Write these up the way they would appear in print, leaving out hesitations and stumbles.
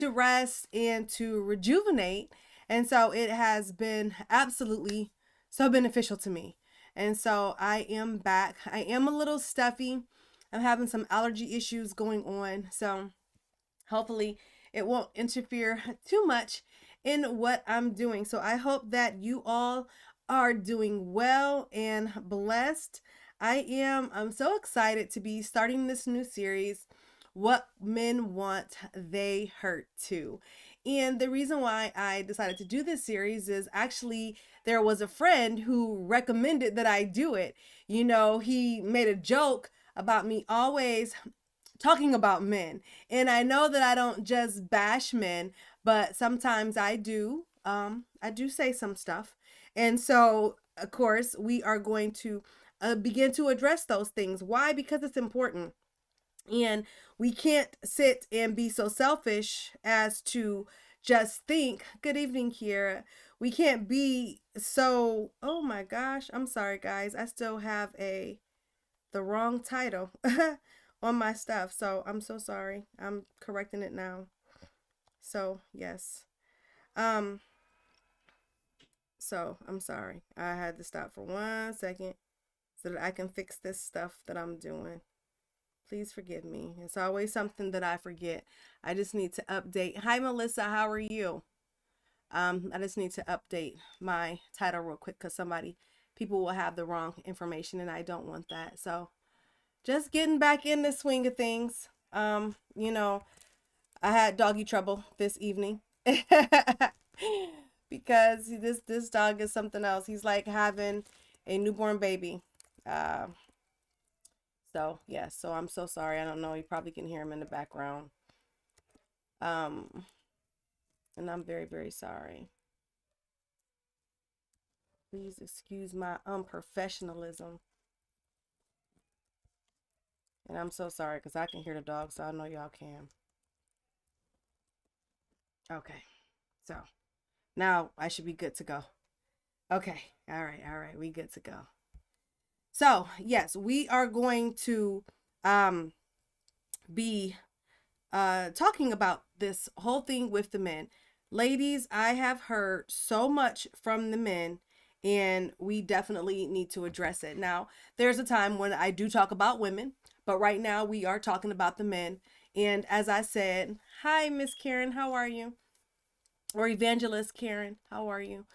to rest and to rejuvenate. And so it has been absolutely so beneficial to me. And so I am back. I am a little stuffy. I'm having some allergy issues going on. So hopefully it won't interfere too much in what I'm doing. So I hope that you all are doing well and blessed. I'm so excited to be starting this new series, What Men Want, They Hurt Too. And the reason why I decided to do this series is actually there was a friend who recommended that I do it. You know, he made a joke about me always talking about men. And I know that I don't just bash men, but sometimes I do. I do say some stuff. And so, of course, we are going to begin to address those things. Why? Because it's important. And we can't sit and be so selfish as to just think, good evening, Kiera. We can't be so, oh my gosh, I'm sorry, guys. I still have the wrong title on my stuff. So I'm so sorry. I'm correcting it now. So yes. Um, so I'm sorry. I had to stop for 1 second so that I can fix this stuff that I'm doing. Please forgive me. It's always something that I forget. I just need to update. Hi Melissa, how are you? I just need to update my title real quick because people will have the wrong information and I don't want that. So just getting back in the swing of things. You know, I had doggy trouble this evening because this dog is something else. He's like having a newborn baby. Uh, so yeah, so I'm so sorry. I don't know. You probably can hear him in the background. Um, and I'm very, very sorry. Please excuse my unprofessionalism. And I'm so sorry because I can hear the dog, so I know y'all can. Okay, so now I should be good to go. Okay, all right, we good to go. So yes, we are going to um be talking about this whole thing with the men. Ladies, I have heard so much from the men and we definitely need to address it. Now, there's a time when I do talk about women, but right now we are talking about the men. And as I said, hi, Miss Karen, how are you? Or Evangelist Karen, how are you?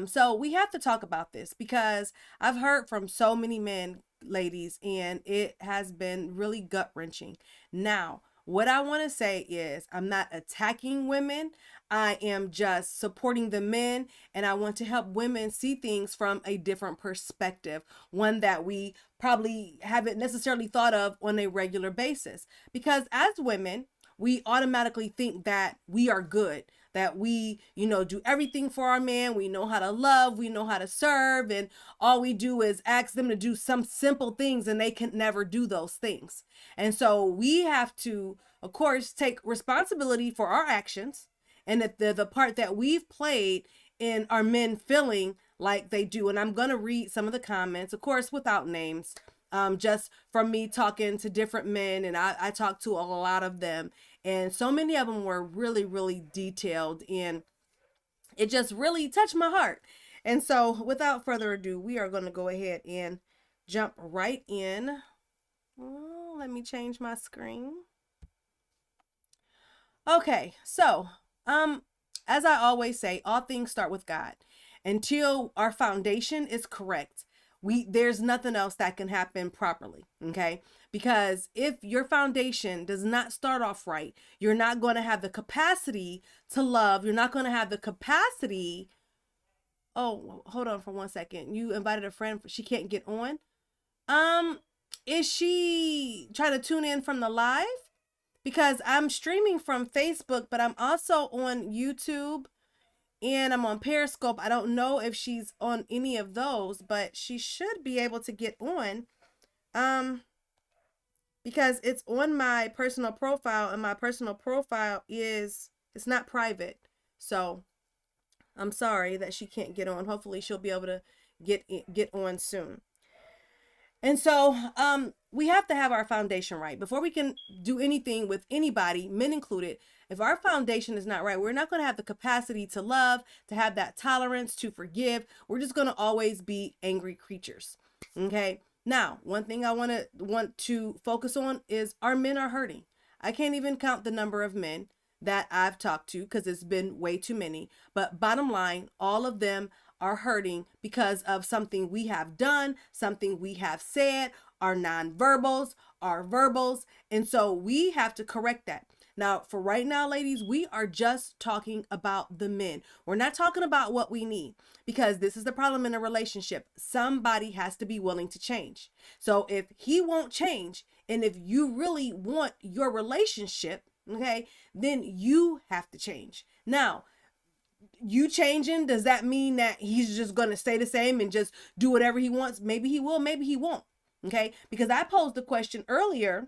So we have to talk about this because I've heard from so many men, ladies, and it has been really gut wrenching. Now, what I want to say is I'm not attacking women. I am just supporting the men and I want to help women see things from a different perspective, one that we probably haven't necessarily thought of on a regular basis. Because as women, we automatically think that we are good, that we, do everything for our man. We know how to love, we know how to serve, and all we do is ask them to do some simple things and they can never do those things. And so we have to, of course, take responsibility for our actions and that the part that we've played in our men feeling like they do. And I'm going to read some of the comments, of course, without names. Just from me talking to different men, and I talked to a lot of them, and so many of them were really, really detailed, and it just really touched my heart. And so, without further ado, we are going to go ahead and jump right in. Oh, let me change my screen. Okay, so as I always say, all things start with God. Until our foundation is correct, there's nothing else that can happen properly, okay? Because if your foundation does not start off right, you're not going to have the capacity to love. You're not going to have the capacity. Oh, hold on for 1 second. You invited a friend, she can't get on. Is she trying to tune in from the live? Because I'm streaming from Facebook, but I'm also on YouTube and I'm on Periscope. I don't know if she's on any of those, but she should be able to get on. Because it's on my personal profile, and my personal profile it's not private. So I'm sorry that she can't get on. Hopefully she'll be able to get on soon. And so we have to have our foundation right before we can do anything with anybody, men included. If our foundation is not right, we're not going to have the capacity to love, to have that tolerance, to forgive. We're just going to always be angry creatures. Okay. Now, one thing I want to focus on is our men are hurting. I can't even count the number of men that I've talked to because it's been way too many. But bottom line, all of them are hurting because of something we have done, something we have said, our nonverbals, our verbals. And so we have to correct that. Now, for right now, ladies, we are just talking about the men. We're not talking about what we need, because this is the problem in a relationship. Somebody has to be willing to change. So if he won't change, and if you really want your relationship, okay, then you have to change. Now, you changing, does that mean that he's just going to stay the same and just do whatever he wants? Maybe he will, maybe he won't. Okay, because I posed the question earlier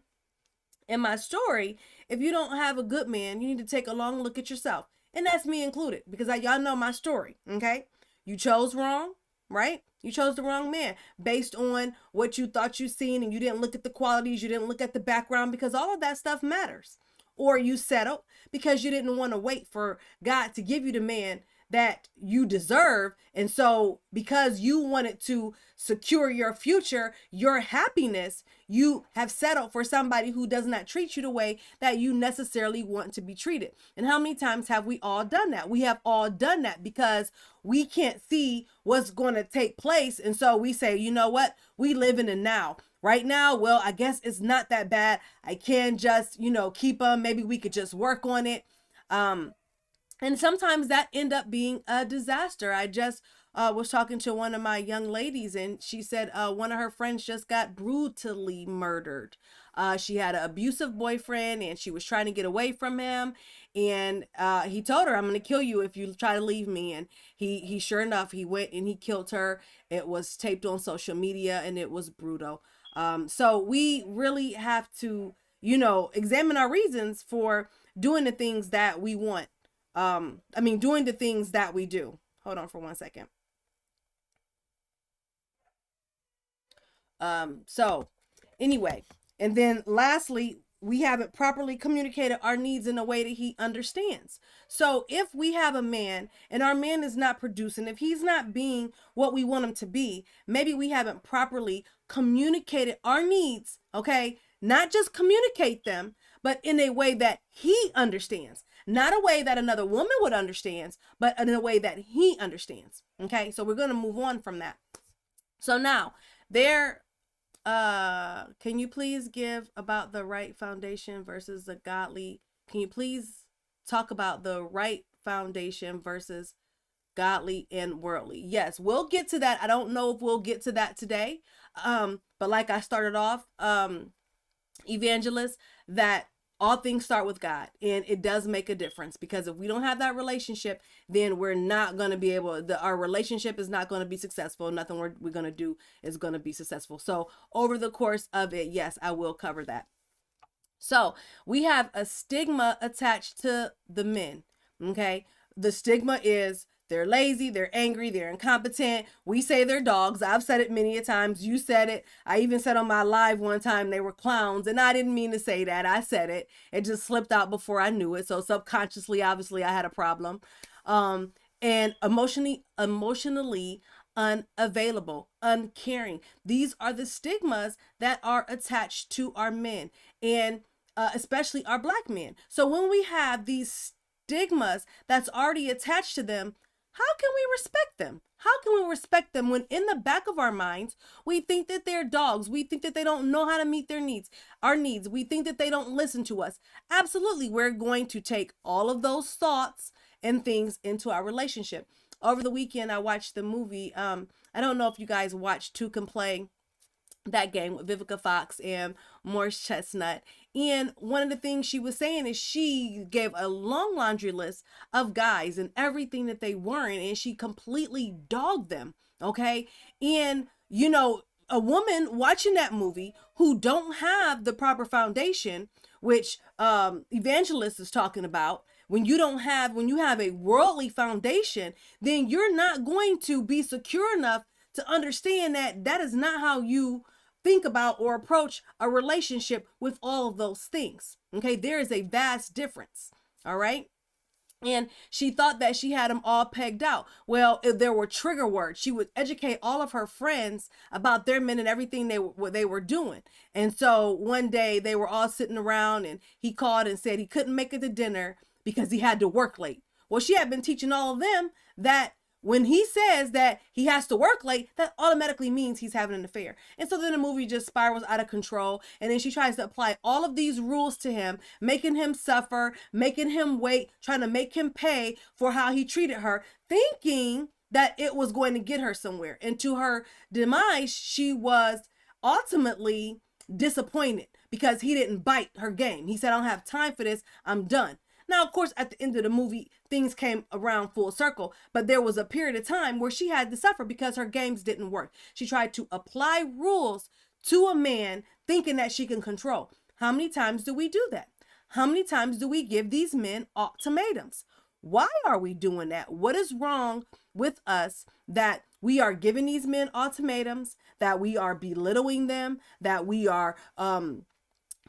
in my story. If you don't have a good man, you need to take a long look at yourself. And that's me included, because y'all know my story. Okay, you chose wrong, right? You chose the wrong man based on what you thought you seen, and you didn't look at the qualities, you didn't look at the background, because all of that stuff matters. Or you settled because you didn't want to wait for God to give you the man that you deserve. And so because you wanted to secure your future, your happiness, you have settled for somebody who does not treat you the way that you necessarily want to be treated. And how many times have we all done that? We have all done that because we can't see what's going to take place. And so we say, you know what? We live in the now. Right now, well, I guess it's not that bad. I can just, keep them. Maybe we could just work on it. And sometimes that end up being a disaster. I just was talking to one of my young ladies, and she said one of her friends just got brutally murdered. She had an abusive boyfriend, and she was trying to get away from him. And he told her, "I'm going to kill you if you try to leave me." And he sure enough, he went and he killed her. It was taped on social media, and it was brutal. So we really have to, examine our reasons for doing the things that we want. Doing the things that we do. Hold on for 1 second. So anyway, and then lastly, we haven't properly communicated our needs in a way that he understands. So if we have a man and our man is not producing, if he's not being what we want him to be, maybe we haven't properly communicated our needs, okay? Not just communicate them, but in a way that he understands. Not a way that another woman would understand, but in a way that he understands. Okay, so we're going to move on from that. So now, can you please give about the right foundation versus the godly? Can you please talk about the right foundation versus godly and worldly? Yes, we'll get to that. I don't know if we'll get to that today. But like I started off, evangelist, that all things start with God, and it does make a difference, because if we don't have that relationship, then we're not going to be our relationship is not going to be successful. Nothing we're going to do is going to be successful. So over the course of it, yes, I will cover that. So we have a stigma attached to the men. Okay. The stigma is they're lazy, they're angry, they're incompetent. We say they're dogs. I've said it many a times. You said it. I even said on my live one time they were clowns, and I didn't mean to say that. I said it. It just slipped out before I knew it. So subconsciously, obviously, I had a problem. And emotionally unavailable, uncaring. These are the stigmas that are attached to our men, and especially our Black men. So when we have these stigmas that's already attached to them, how can we respect them? How can we respect them when in the back of our minds, we think that they're dogs? We think that they don't know how to meet their needs, our needs. We think that they don't listen to us. Absolutely. We're going to take all of those thoughts and things into our relationship. Over the weekend, I watched the movie. I don't know if you guys watched Two Can Play, that game with Vivica Fox and Morris Chestnut. And one of the things she was saying is she gave a long laundry list of guys and everything that they weren't, and she completely dogged them. Okay. And, a woman watching that movie who don't have the proper foundation, which Evangelist is talking about, when you have a worldly foundation, then you're not going to be secure enough to understand that that is not how you think about or approach a relationship with all of those things. Okay, there is a vast difference. All right. And she thought that she had them all pegged out. Well, if there were trigger words, she would educate all of her friends about their men and everything what they were doing. And so one day they were all sitting around and he called and said he couldn't make it to dinner because he had to work late. Well, she had been teaching all of them that when he says that he has to work late, that automatically means he's having an affair. And so then the movie just spirals out of control. And then she tries to apply all of these rules to him, making him suffer, making him wait, trying to make him pay for how he treated her, thinking that it was going to get her somewhere. And to her demise, she was ultimately disappointed because he didn't bite her game. He said, I don't have time for this. I'm done. Now, of course, at the end of the movie, things came around full circle, but there was a period of time where she had to suffer because her games didn't work. She tried to apply rules to a man thinking that she can control. How many times do we do that? How many times do we give these men ultimatums? Why are we doing that? What is wrong with us that we are giving these men ultimatums, that we are belittling them, that we are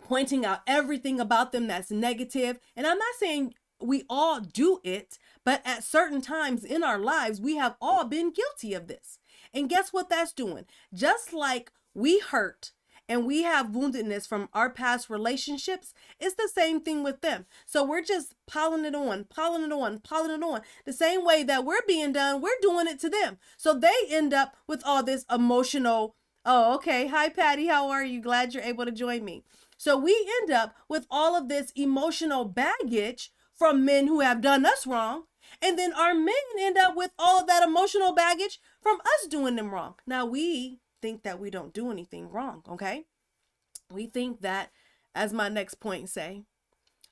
pointing out everything about them that's negative? And I'm not saying we all do it, but at certain times in our lives, we have all been guilty of this. And guess what that's doing? Just like we hurt and we have woundedness from our past relationships, it's the same thing with them. So we're just piling it on, piling it on, piling it on. The same way that we're being done, we're doing it to them. So they end up with all this emotional, oh, okay, hi, Patty, how are you? Glad you're able to join me. So we end up with all of this emotional baggage from men who have done us wrong. And then our men end up with all of that emotional baggage from us doing them wrong. Now we think that we don't do anything wrong, okay? We think that, as my next point say,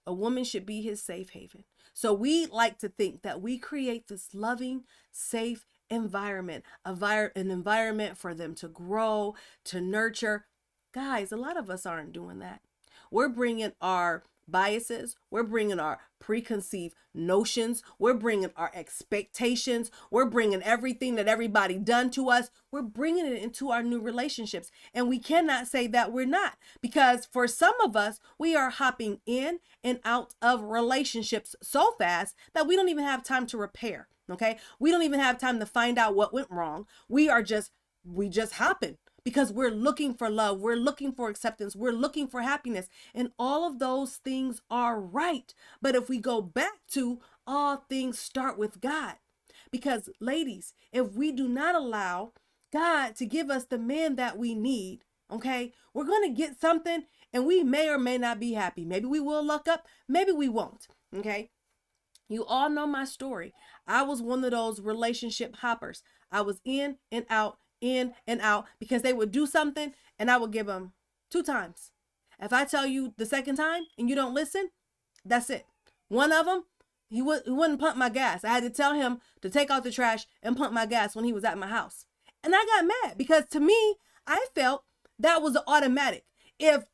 a woman should be his safe haven. So we like to think that we create this loving, safe environment, an environment for them to grow, to nurture. Guys, a lot of us aren't doing that. We're bringing our biases, we're bringing our preconceived notions, we're bringing our expectations, we're bringing everything that everybody done to us, we're bringing it into our new relationships. And we cannot say that we're not, because for some of us, we are hopping in and out of relationships so fast that we don't even have time to repair. Okay, we don't even have time to find out what went wrong. We just hopping, because we're looking for love, we're looking for acceptance, we're looking for happiness, and all of those things are right. But if we go back to all things start with God, because ladies, if we do not allow God to give us the man that we need, okay, we're going to get something and we may or may not be happy. Maybe we will luck up, maybe we won't, okay? You all know my story. I was one of those relationship hoppers. I was in and out, because they would do something and I would give them 2 times. If I tell you the second time and you don't listen, that's it. One of them, he wouldn't pump my gas. I had to tell him to take out the trash and pump my gas when he was at my house. And I got mad because to me, I felt that was automatic. If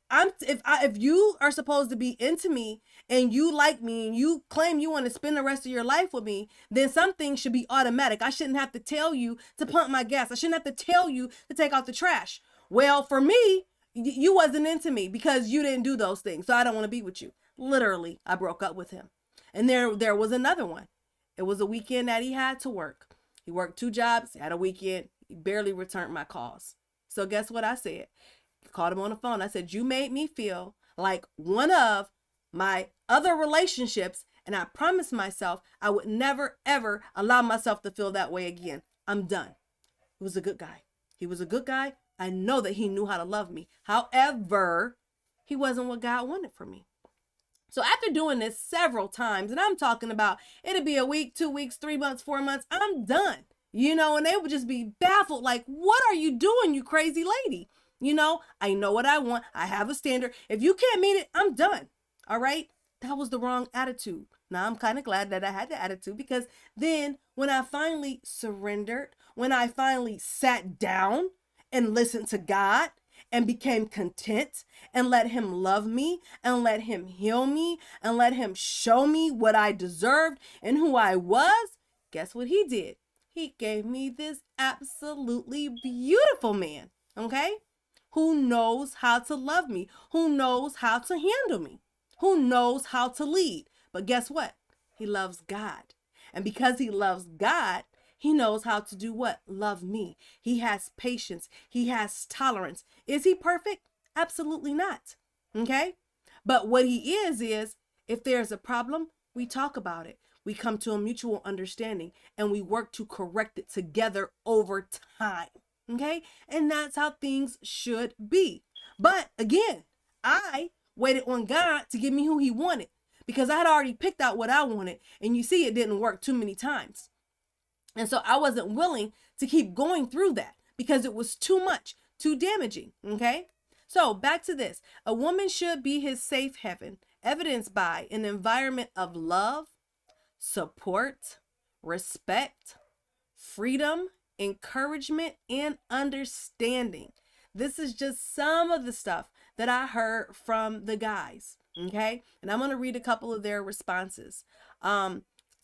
you are supposed to be into me and you like me and you claim you want to spend the rest of your life with me, then something should be automatic. I shouldn't have to tell you to pump my gas. I shouldn't have to tell you to take out the trash. Well, for me, you wasn't into me because you didn't do those things. So I don't want to be with you. Literally, I broke up with him. And there was another one. It was a weekend that he had to work. He worked 2 jobs, had a weekend. He barely returned my calls. So guess what I said? Called him on the phone. I said, you made me feel like one of my other relationships, and I promised myself I would never, ever allow myself to feel that way again. I'm done. He was a good guy. He was a good guy. I know that he knew how to love me. However, he wasn't what God wanted for me. So after doing this several times, and I'm talking about it'd be a week, 2 weeks, 3 months, 4 months, I'm done. And they would just be baffled, like, what are you doing, you crazy lady? I know what I want. I have a standard. If you can't meet it, I'm done. All right. That was the wrong attitude. Now I'm kind of glad that I had the attitude, because then when I finally surrendered, when I finally sat down and listened to God and became content and let him love me and let him heal me and let him show me what I deserved and who I was, guess what he did? He gave me this absolutely beautiful man. Okay. Who knows how to love me, who knows how to handle me, who knows how to lead. But guess what? He loves God. And because he loves God, he knows how to do what? Love me. He has patience. He has tolerance. Is he perfect? Absolutely not. Okay? But what he is if there's a problem, we talk about it. We come to a mutual understanding and we work to correct it together over time. Okay? And that's how things should be. But again, I waited on God to give me who he wanted because I had already picked out what I wanted. And you see, it didn't work too many times. And so I wasn't willing to keep going through that because it was too much, too damaging. Okay? So back to this. A woman should be his safe haven, evidenced by an environment of love, support, respect, freedom, encouragement, and understanding. This is just some of the stuff that I heard from the guys. Okay. And I'm going to read a couple of their responses.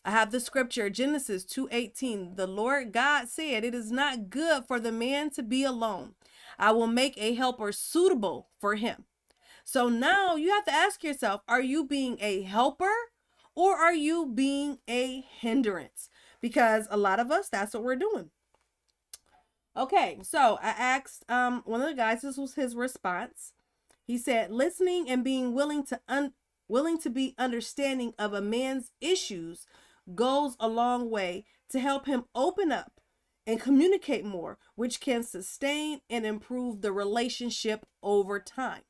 I have the scripture, Genesis 2:18. The Lord God said, "It is not good for the man to be alone. I will make a helper suitable for him." So now you have to ask yourself, are you being a helper or are you being a hindrance? Because a lot of us, that's what we're doing. Okay, so I asked one of the guys, this was his response. He said, listening and being willing to be understanding of a man's issues goes a long way to help him open up and communicate more, which can sustain and improve the relationship over time.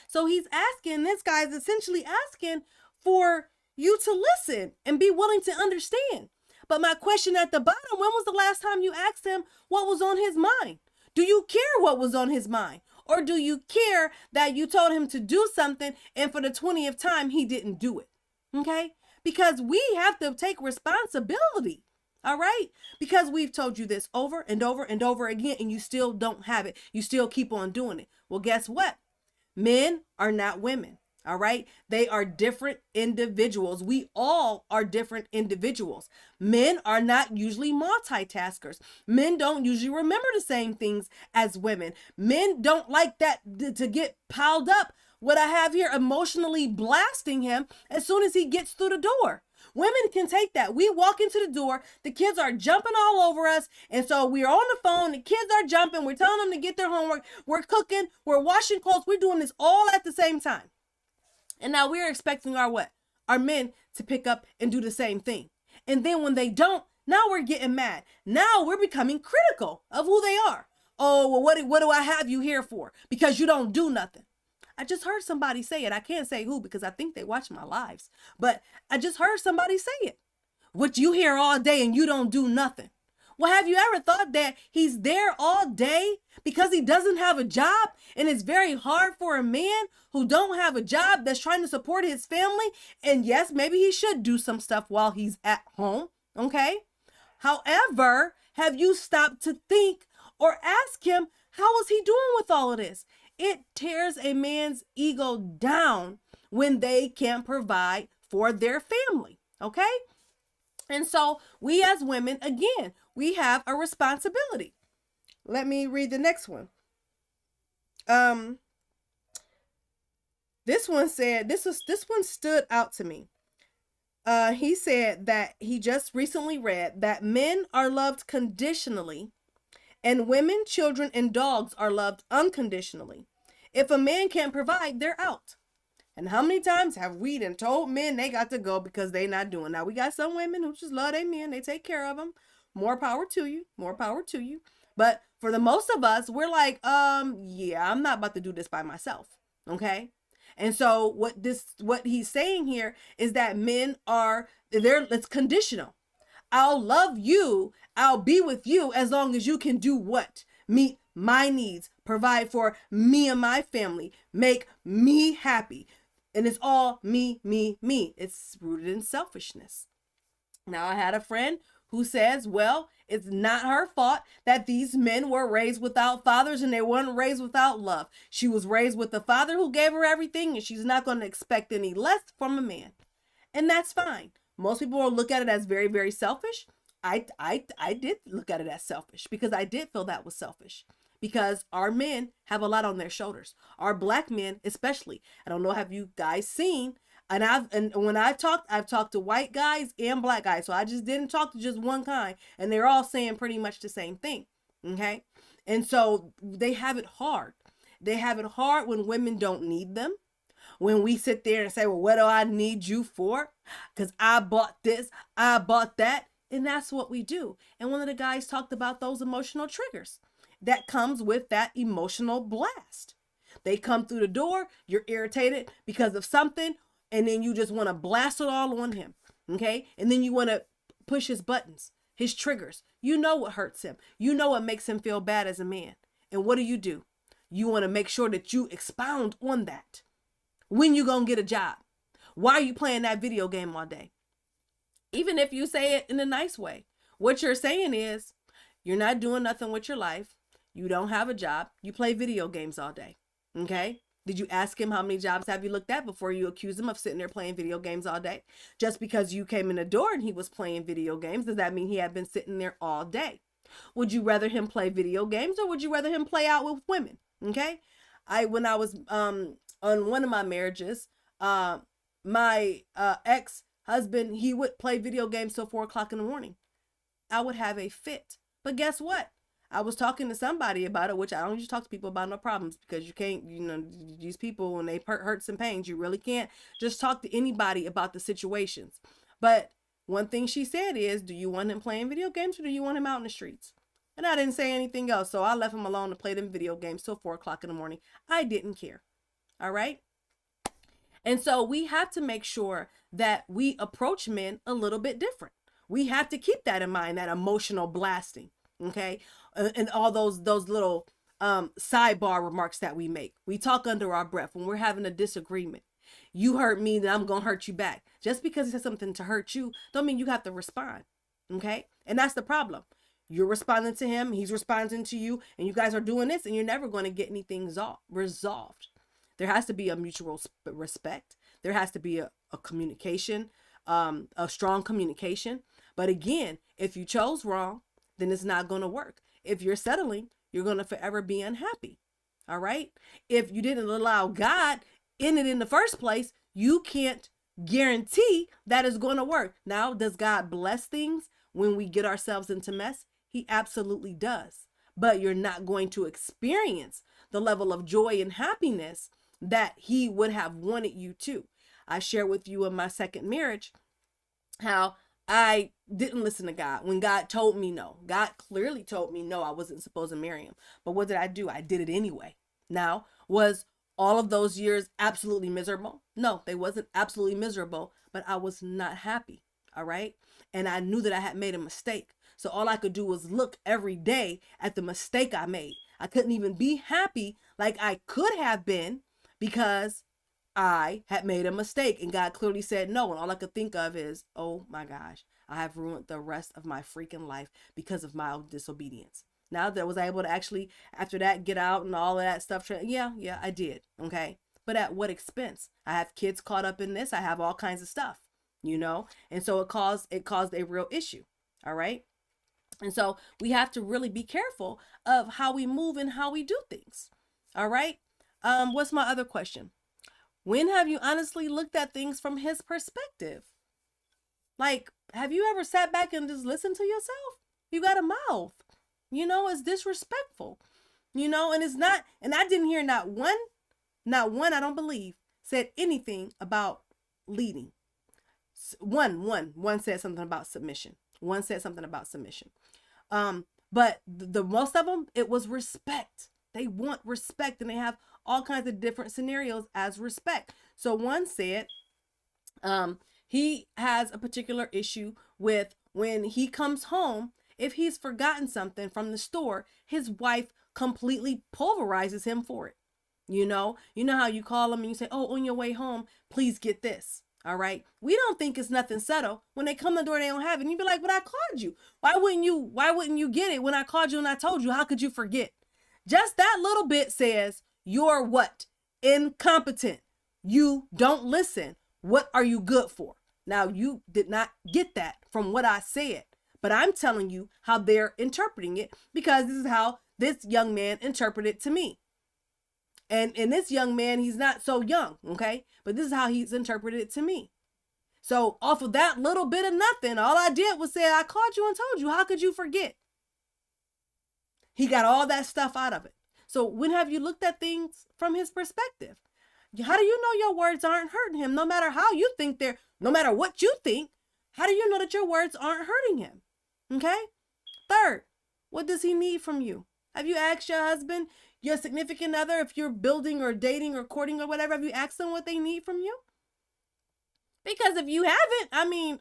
So he's asking, this guy is essentially asking for you to listen and be willing to understand. But my question at the bottom, when was the last time you asked him what was on his mind? Do you care what was on his mind? Or do you care that you told him to do something and for the 20th time he didn't do it? Okay? Because we have to take responsibility. All right? Because we've told you this over and over and over again and you still don't have it. You still keep on doing it. Well, guess what? Men are not women. All right. They are different individuals. We all are different individuals. Men are not usually multitaskers. Men don't usually remember the same things as women. Men don't like that to get piled up. What I have here, emotionally blasting him as soon as he gets through the door. Women can take that. We walk into the door, the kids are jumping all over us. And so we're on the phone, the kids are jumping, we're telling them to get their homework, we're cooking, we're washing clothes, we're doing this all at the same time. And now we're expecting our what? Our men to pick up and do the same thing. And then when they don't, now we're getting mad. Now we're becoming critical of who they are. Oh, well, what do I have you here for? Because you don't do nothing. I just heard somebody say it. I can't say who because I think they watch my lives. But I just heard somebody say it. What, you here all day and you don't do nothing? Well, have you ever thought that he's there all day because he doesn't have a job? And it's very hard for a man who don't have a job that's trying to support his family. And yes, maybe he should do some stuff while he's at home. Okay. However, have you stopped to think or ask him, how is he doing with all of this? It tears a man's ego down when they can't provide for their family. Okay. And so we as women, again, we have a responsibility. Let me read the next one. This one said, this one stood out to me. He said that he just recently read that men are loved conditionally and women, children, and dogs are loved unconditionally. If a man can't provide, they're out. And how many times have we done told men they got to go because they not doing? Now, we got some women who just love their men. They take care of them. More power to you. More power to you. But for the most of us, we're like, yeah, I'm not about to do this by myself. Okay. And so what he's saying here is that men are there. It's conditional. I'll love you. I'll be with you as long as you can do what? Meet my needs, provide for me and my family, make me happy. And it's all me, me, me. It's rooted in selfishness. Now, I had a friend who says, well, it's not her fault that these men were raised without fathers and they weren't raised without love. She was raised with a father who gave her everything and she's not going to expect any less from a man. And that's fine. Most people will look at it as very, very selfish. I did look at it as selfish because I did feel that was selfish. Because our men have a lot on their shoulders. Our black men, especially. I don't know, have you guys seen And when I've talked to white guys and black guys. So I just didn't talk to just one kind, and they're all saying pretty much the same thing. Okay? And so they have it hard. They have it hard when women don't need them. When we sit there and say, well, what do I need you for? Because I bought this, I bought that. And that's what we do. And one of the guys talked about those emotional triggers that comes with that emotional blast. They come through the door, you're irritated because of something, and then you just want to blast it all on him. Okay? And then you want to push his buttons, his triggers. You know what hurts him. You know what makes him feel bad as a man. And what do? You want to make sure that you expound on that. When you gonna get a job? Why are you playing that video game all day? Even if you say it in a nice way, what you're saying is you're not doing nothing with your life. You don't have a job. You play video games all day. Okay? Did you ask him how many jobs have you looked at before you accuse him of sitting there playing video games all day? Just because you came in the door and he was playing video games, does that mean he had been sitting there all day? Would you rather him play video games, or would you rather him play out with women? Okay? When I was on one of my marriages, my ex-husband, he would play video games till 4:00 in the morning. I would have a fit. But guess what? I was talking to somebody about it, which I don't usually talk to people about no problems, because you can't, these people, when they hurts and pains, you really can't just talk to anybody about the situations. But one thing she said is, do you want him playing video games, or do you want him out in the streets? And I didn't say anything else, so I left him alone to play them video games till 4:00 in the morning. I didn't care. All right? And so we have to make sure that we approach men a little bit different. We have to keep that in mind, that emotional blasting, okay? And all those little sidebar remarks that we make. We talk under our breath when we're having a disagreement. You hurt me, then I'm going to hurt you back. Just because he says something to hurt you, don't mean you have to respond, okay? And that's the problem. You're responding to him, he's responding to you, and you guys are doing this, and you're never going to get anything resolved. There has to be a mutual respect. There has to be a communication, a strong communication. But again, if you chose wrong, then it's not going to work. If you're settling, you're going to forever be unhappy. All right? If you didn't allow God in it in the first place, you can't guarantee that it's going to work. Now, does God bless things when we get ourselves into mess? He absolutely does. But you're not going to experience the level of joy and happiness that he would have wanted you to. I shared with you in my second marriage how I didn't listen to God when God told me no. God clearly told me no, I wasn't supposed to marry him. But what did I do? I did it anyway. Now, was all of those years absolutely miserable? No, they wasn't absolutely miserable, but I was not happy. All right. And I knew that I had made a mistake. So all I could do was look every day at the mistake I made. I couldn't even be happy like I could have been, because I had made a mistake, and God clearly said no. And all I could think of is, oh my gosh, I have ruined the rest of my freaking life because of my disobedience. Now that I was able to actually, after that, get out and all of that stuff. Yeah, I did. Okay. But at what expense? I have kids caught up in this. I have all kinds of stuff, and so it caused a real issue. All right. And so we have to really be careful of how we move and how we do things. All right. What's my other question? When have you honestly looked at things from his perspective? Like, have you ever sat back and just listened to yourself? You got a mouth, it's disrespectful, and it's not, and I didn't hear not one, I don't believe, said anything about leading. One said something about submission. One said something about submission. But the most of them, it was respect. They want respect, and they have all kinds of different scenarios as respect. So one said, he has a particular issue with when he comes home, if he's forgotten something from the store, his wife completely pulverizes him for it. You know how you call them and you say, oh, on your way home, please get this. All right. We don't think it's nothing subtle. When they come to the door, they don't have it. And you be like, but I called you. Why wouldn't you get it when I called you and I told you? How could you forget? Just that little bit says you're what? Incompetent. You don't listen. What are you good for? Now, you did not get that from what I said, but I'm telling you how they're interpreting it, because this is how this young man interpreted it to me. And this young man, he's not so young, okay? But this is how he's interpreted it to me. So off of that little bit of nothing, all I did was say, I called you and told you. How could you forget? He got all that stuff out of it. So when have you looked at things from his perspective? How do you know your words aren't hurting him? No matter how you think they're, no matter what you think, how do you know that your words aren't hurting him? Okay? Third, what does he need from you? Have you asked your husband, your significant other, if you're building or dating or courting or whatever, have you asked them what they need from you? Because if you haven't, I mean,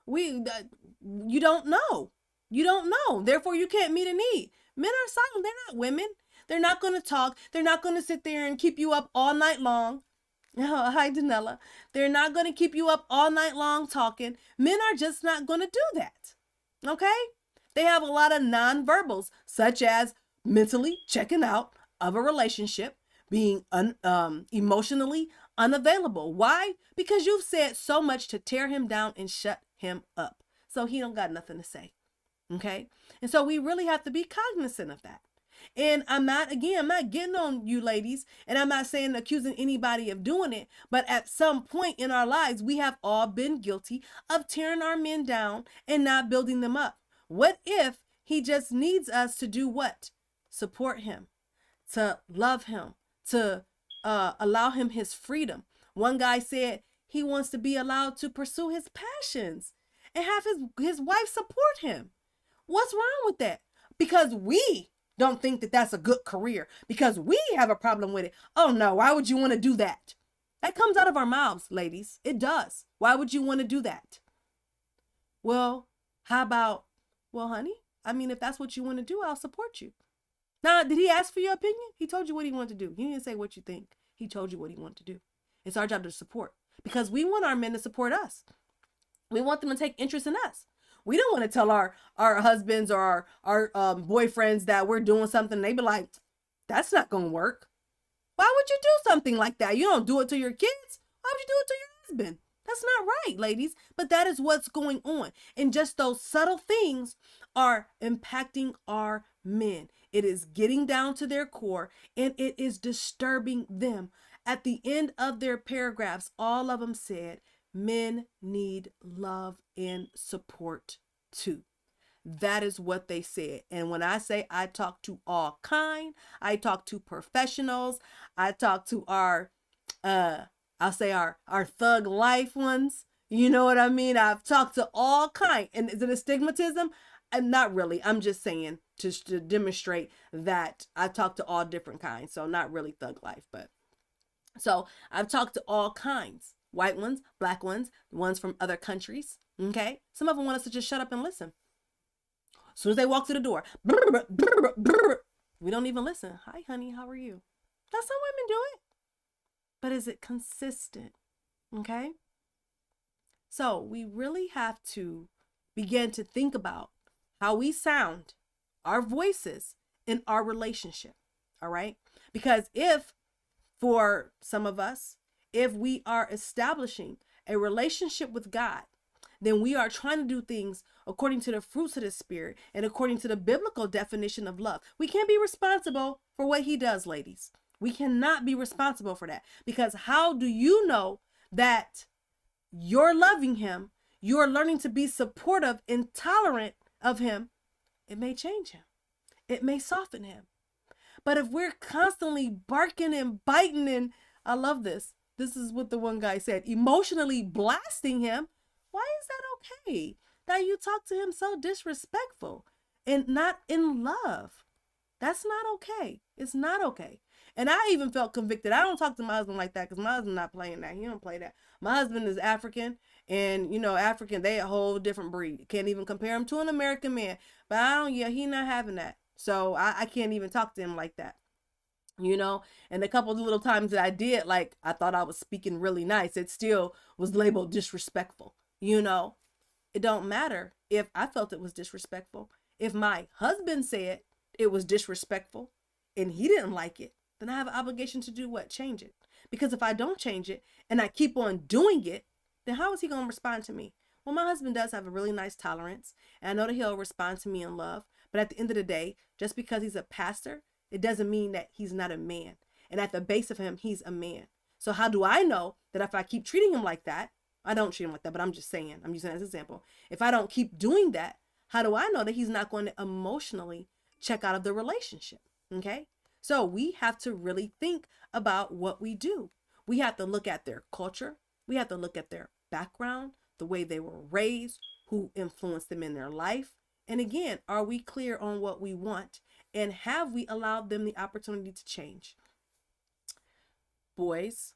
you don't know. You don't know. Therefore, you can't meet a need. Men are silent. They're not women. They're not going to talk. They're not going to sit there and keep you up all night long. Oh, hi, Danella. They're not going to keep you up all night long talking. Men are just not going to do that. Okay? They have a lot of nonverbals, such as mentally checking out of a relationship, being emotionally unavailable. Why? Because you've said so much to tear him down and shut him up. So he don't got nothing to say. Okay? And so we really have to be cognizant of that. And I'm not getting on you ladies, and I'm not saying accusing anybody of doing it, but at some point in our lives, we have all been guilty of tearing our men down and not building them up. What if he just needs us to do what? Support him, to love him, to allow him his freedom. One guy said he wants to be allowed to pursue his passions and have his wife support him. What's wrong with that? Because we don't think that that's a good career, because we have a problem with it. Oh no, why would you want to do that? That comes out of our mouths, ladies. It does. Why would you want to do that? Well, how about, well, honey, I mean, if that's what you want to do, I'll support you. Now, did he ask for your opinion? He told you what he wanted to do. He didn't say what you think. He told you what he wanted to do. It's our job to support, because we want our men to support us. We want them to take interest in us. We don't want to tell our husbands or our boyfriends that we're doing something. They be like, that's not going to work. Why would you do something like that? You don't do it to your kids. Why would you do it to your husband? That's not right, ladies. But that is what's going on. And just those subtle things are impacting our men. It is getting down to their core, and it is disturbing them. At the end of their paragraphs, all of them said, men need love and support too. That is what they said. And when I say I talk to all kind, I talk to professionals, I talk to our I'll say our thug life ones. You know what I mean? I've talked to all kind. And is it a stigmatism? Not really. I'm just saying to demonstrate that I talk to all different kinds. So not really thug life, but so I've talked to all kinds. White ones, black ones, ones from other countries. Okay? Some of them want us to just shut up and listen. As soon as they walk through the door, we don't even listen. Hi, honey, how are you? That's how women do it. But is it consistent? Okay? So we really have to begin to think about how we sound, our voices in our relationship. All right? Because if, for some of us, if we are establishing a relationship with God, then we are trying to do things according to the fruits of the Spirit and according to the biblical definition of love. We can't be responsible for what he does, ladies. We cannot be responsible for that, because how do you know that you're loving him, you're learning to be supportive and tolerant of him? It may change him. It may soften him. But if we're constantly barking and biting, and I love this. This is what the one guy said, emotionally blasting him. Why is that okay? That you talk to him so disrespectful and not in love. That's not okay. It's not okay. And I even felt convicted. I don't talk to my husband like that, because my husband not playing that. He don't play that. My husband is African, and you know, African, they a whole different breed. Can't even compare him to an American man. But he not having that. So I can't even talk to him like that. You know, and the couple of little times that I did, like, I thought I was speaking really nice, it still was labeled disrespectful. You know, it don't matter if I felt it was disrespectful. If my husband said it was disrespectful and he didn't like it, then I have an obligation to do what? Change it. Because if I don't change it and I keep on doing it, then how is he going to respond to me? Well, my husband does have a really nice tolerance, and I know that he'll respond to me in love. But at the end of the day, just because he's a pastor, it doesn't mean that he's not a man. And at the base of him, he's a man. So how do I know that if I keep treating him like that, I don't treat him like that, but I'm just saying, I'm using it as an example. If I don't keep doing that, how do I know that he's not going to emotionally check out of the relationship? Okay. So we have to really think about what we do. We have to look at their culture. We have to look at their background, the way they were raised, who influenced them in their life. And again, are we clear on what we want? And have we allowed them the opportunity to change? Boys,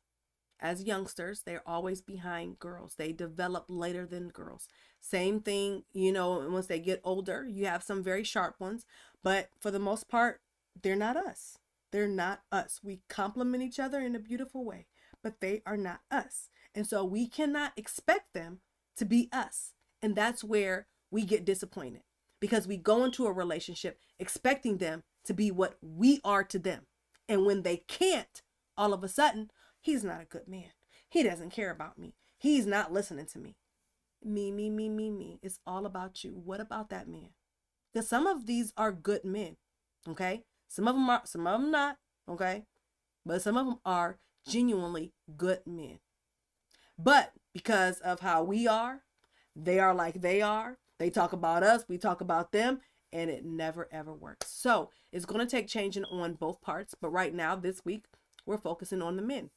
as youngsters, they're always behind girls. They develop later than girls. Same thing, once they get older, you have some very sharp ones, but for the most part, they're not us. They're not us. We complement each other in a beautiful way, but they are not us. And so we cannot expect them to be us. And that's where we get disappointed, because we go into a relationship expecting them to be what we are to them. And when they can't, all of a sudden, he's not a good man. He doesn't care about me. He's not listening to me. Me. It's all about you. What about that man? Because some of these are good men, okay? Some of them are, some of them not, okay? But some of them are genuinely good men. But because of how we are, they are like they are. They talk about us, we talk about them, and it never ever works. So it's going to take changing on both parts. But right now, this week, we're focusing on the men.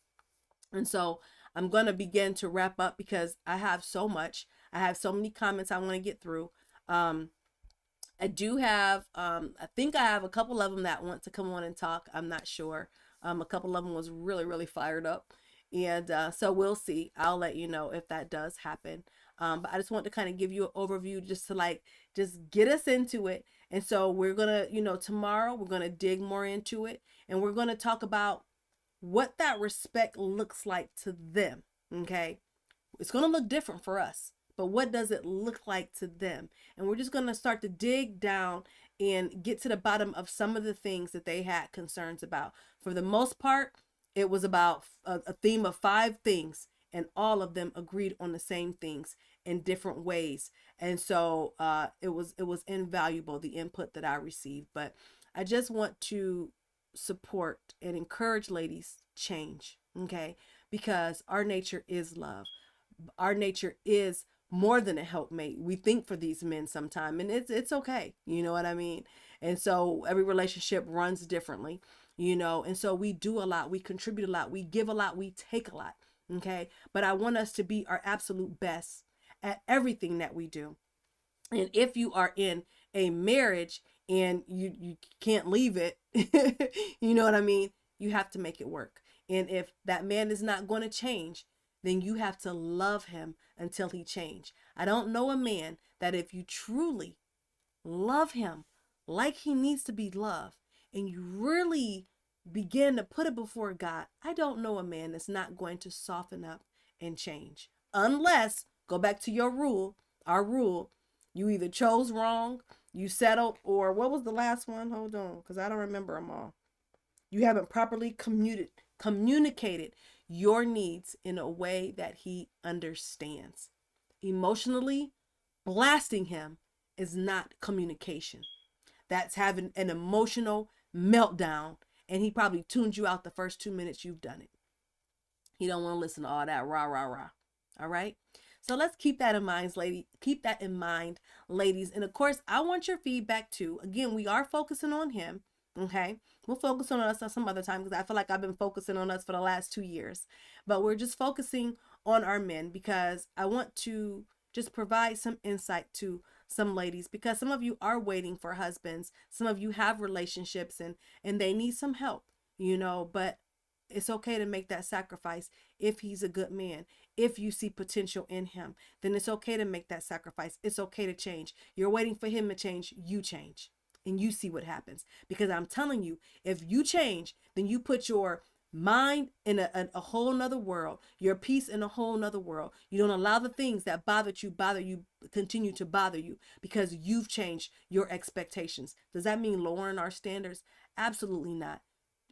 And so I'm going to begin to wrap up because I have so much. I have so many comments I want to get through. I do have, I think I have a couple of them that want to come on and talk. I'm not sure. A couple of them was really, really fired up. And so we'll see. I'll let you know if that does happen. But I just want to kind of give you an overview just to just get us into it. And so we're going to, tomorrow we're going to dig more into it. And we're going to talk about what that respect looks like to them. Okay. It's going to look different for us, but what does it look like to them? And we're just going to start to dig down and get to the bottom of some of the things that they had concerns about. For the most part, it was about a theme of 5 things, and all of them agreed on the same things in different ways. And so it was invaluable, the input that I received. But I just want to support and encourage ladies change, okay? Because our nature is love. Our nature is more than a helpmate. We think for these men sometime, and it's okay. You know what I mean? And so every relationship runs differently, and so we do a lot, we contribute a lot, we give a lot, we take a lot. Okay. But I want us to be our absolute best at everything that we do. And if you are in a marriage and you can't leave it, you know what I mean? You have to make it work. And if that man is not going to change, then you have to love him until he change. I don't know a man that if you truly love him like he needs to be loved, and you really begin to put it before God, I don't know a man that's not going to soften up and change. Unless, go back to your rule, our rule, you either chose wrong, you settled, or what was the last one? Hold on, because I don't remember them all. You haven't properly communicated your needs in a way that he understands. Emotionally blasting him is not communication. That's having an emotional meltdown, and he probably tuned you out the first 2 minutes you've done it. He don't want to listen to all that rah, rah, rah. All right? So let's keep that in mind, ladies. And of course, I want your feedback too. Again, we are focusing on him. Okay. We'll focus on us some other time, because I feel like I've been focusing on us for the last 2 years, but we're just focusing on our men because I want to just provide some insight to some ladies, because some of you are waiting for husbands. Some of you have relationships and they need some help, but it's okay to make that sacrifice. If he's a good man, if you see potential in him, then it's okay to make that sacrifice. It's okay to change. You're waiting for him to change. You change and you see what happens. Because I'm telling you, if you change, then you put your mind in a whole nother world, your peace in a whole nother world. You don't allow the things that bother you continue to bother you, because you've changed your expectations. Does that mean lowering our standards? Absolutely not.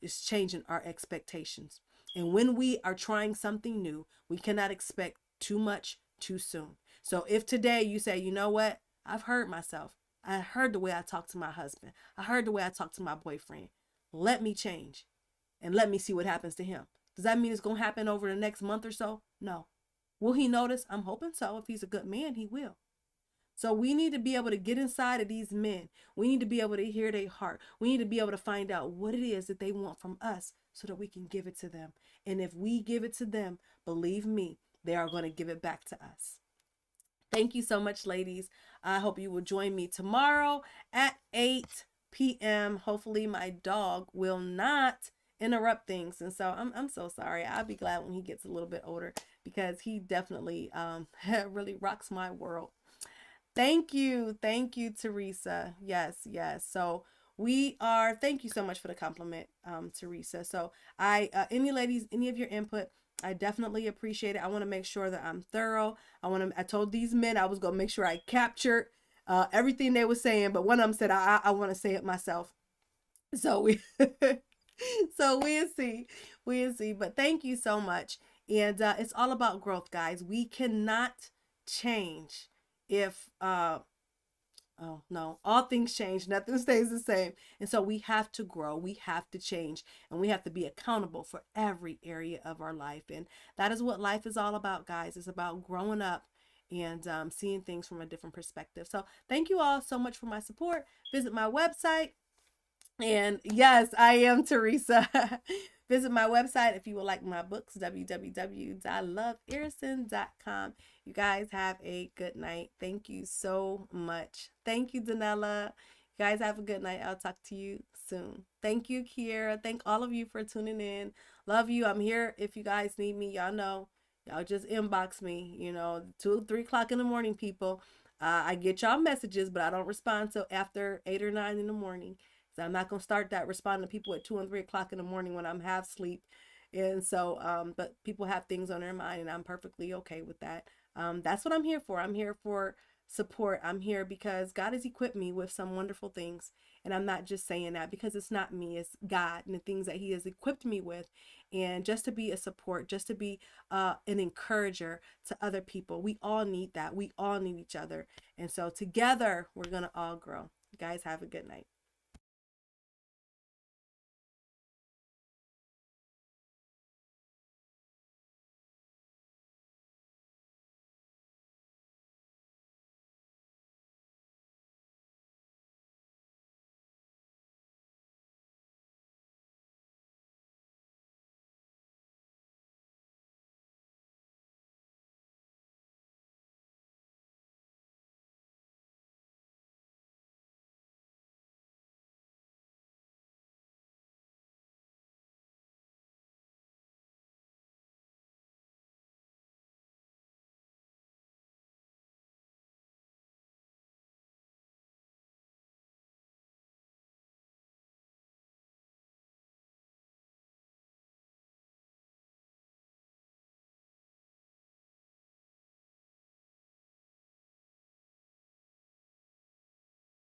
It's changing our expectations. And when we are trying something new, we cannot expect too much too soon. So if today you say, you know what, I've heard myself. I heard the way I talk to my husband. I heard the way I talk to my boyfriend. Let me change. and let me see what happens to him. Does that mean it's going to happen over the next month or so? No. Will he notice? I'm hoping so. If he's a good man, he will. So we need to be able to get inside of these men. We need to be able to hear their heart. We need to be able to find out what it is that they want from us so that we can give it to them. And if we give it to them, believe me, they are going to give it back to us. Thank you so much, ladies. I hope you will join me tomorrow at 8 p.m. Hopefully my dog will not interrupt things. And so I'm so sorry. I'll be glad when he gets a little bit older, because he definitely really rocks my world. Thank you. Thank you, Teresa. Yes, yes. So thank you so much for the compliment, Teresa. So any ladies, any of your input, I definitely appreciate it. I want to make sure that I'm thorough. I told these men I was going to make sure I captured everything they were saying, but one of them said, I want to say it myself. So we'll see. We'll see. But thank you so much. And it's all about growth, guys. We cannot change if oh no, all things change, nothing stays the same. And so we have to grow, we have to change, and we have to be accountable for every area of our life. And that is what life is all about, guys. It's about growing up and seeing things from a different perspective. So thank you all so much for my support. Visit my website. And yes, I am Teresa. Visit my website if you would like my books, www.loveariston.com. You guys have a good night. Thank you so much. Thank you, Danella. You guys have a good night. I'll talk to you soon. Thank you, Kiera. Thank all of you for tuning in. Love you. I'm here if you guys need me. Y'all know. Y'all just inbox me. 2, 3 o'clock in the morning, people. I get y'all messages, but I don't respond till after 8 or 9 in the morning. So I'm not going to start that responding to people at 2 and 3 o'clock in the morning when I'm half asleep. And so, but people have things on their mind, and I'm perfectly okay with that. That's what I'm here for. I'm here for support. I'm here because God has equipped me with some wonderful things. And I'm not just saying that because it's not me, it's God and the things that he has equipped me with. And just to be a support, just to be an encourager to other people. We all need that. We all need each other. And so together, we're going to all grow. You guys have a good night.